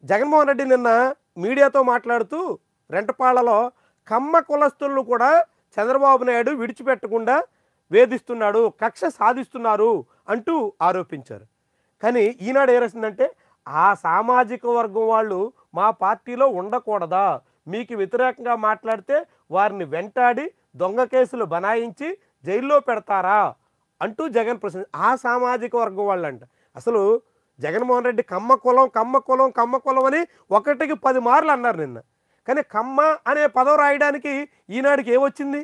జగన్మోహన్ రెడ్డి నిన్న మీడియాతో మాట్లాడుతూ రెంటపాళ్లలో కమ్మ కులస్తులను కూడా చంద్రబాబు నాయుడు విడిచిపెట్టకుండా వేధిస్తున్నాడు, కక్ష సాధిస్తున్నారు అంటూ ఆరోపించారు. కానీ ఈనాడు ఏ రాసిందంటే, ఆ సామాజిక వర్గం వాళ్ళు మా పార్టీలో ఉండకూడదా, మీకు వ్యతిరేకంగా మాట్లాడితే వారిని వెంటాడి దొంగ కేసులు బనాయించి జైల్లో పెడతారా అంటూ జగన్ ప్రశ్న. ఆ సామాజిక వర్గం వాళ్ళంట. అసలు జగన్మోహన్ రెడ్డి కమ్మ కులం కమ్మ కులం కమ్మ కులం అని ఒకటికి 10 మార్లు అన్నారు నిన్న. కానీ కమ్మ అనే పదం రాయడానికి ఈనాడుకి ఏమొచ్చింది?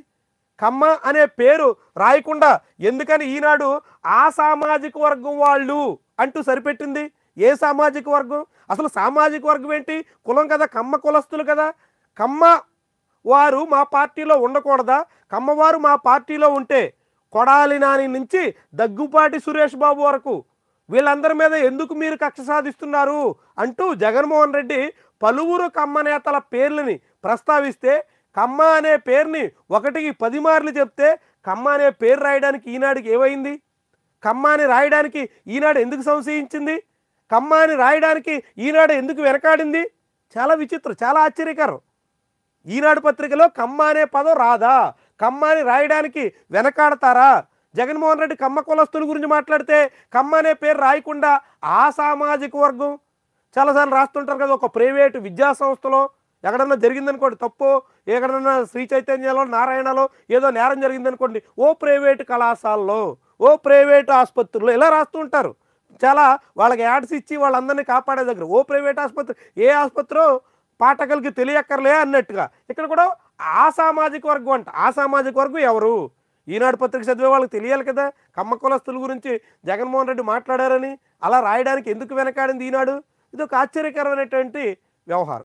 కమ్మ అనే పేరు రాయకుండా ఎందుకని ఈనాడు ఆ సామాజిక వర్గం వాళ్ళు అంటూ సరిపెట్టింది? ఏ సామాజిక వర్గం? అసలు సామాజిక వర్గం ఏంటి? కులం కదా, కమ్మ కులస్తులు కదా. కమ్మ వారు మా పార్టీలో ఉండకూడదా? కమ్మవారు మా పార్టీలో ఉంటే కొడాలి నాని నుంచి దగ్గుపాటి సురేష్ బాబు వరకు వీళ్ళందరి మీద ఎందుకు మీరు కక్ష సాధిస్తున్నారు అంటూ జగన్మోహన్ రెడ్డి పలువురు కమ్మ నేతల పేర్లని ప్రస్తావిస్తే, కమ్మ అనే పేరుని ఒకటికి 10 మార్లు చెప్తే కమ్మ అనే పేరు రాయడానికి ఈనాడుకి ఏమైంది? కమ్మ అని రాయడానికి ఈనాడు ఎందుకు సంశయించింది? కమ్మ అని రాయడానికి ఈనాడు ఎందుకు వెనకాడింది? చాలా విచిత్రం, చాలా ఆశ్చర్యకరం. ఈనాడు పత్రికలో కమ్మ అనే పదం రాదా? కమ్మ అని రాయడానికి వెనకాడతారా? జగన్మోహన్ రెడ్డి కమ్మ కులస్తుల గురించి మాట్లాడితే కమ్మ అనే పేరు రాయకుండా ఆ సామాజిక వర్గం చాలాసార్లు రాస్తుంటారు కదా. ఒక ప్రైవేటు విద్యా సంస్థలో ఎక్కడన్నా జరిగిందనుకోండి తప్పు, ఎక్కడన్నా శ్రీ చైతన్యలో నారాయణలో ఏదో నేరం జరిగిందనుకోండి, ఓ ప్రైవేటు కళాశాలలో, ఓ ప్రైవేటు ఆసుపత్రుల్లో ఇలా రాస్తూ ఉంటారు. చాలా వాళ్ళకి యాడ్స్ ఇచ్చి వాళ్ళందరినీ కాపాడే దగ్గర ఓ ప్రైవేట్ ఆసుపత్రి, ఏ ఆసుపత్రో పాఠకులకి తెలియక్కర్లే అన్నట్టుగా ఇక్కడ కూడా ఆ సామాజిక వర్గం అంట. ఆ సామాజిక వర్గం ఎవరు? ఈనాడు పత్రిక చదివే వాళ్ళకి తెలియాలి కదా కమ్మ కులస్తుల గురించి జగన్మోహన్ రెడ్డి మాట్లాడారని. అలా రాయడానికి ఎందుకు వెనకాడింది ఈనాడు? ఇది ఒక ఆశ్చర్యకరమైనటువంటి వ్యవహారం.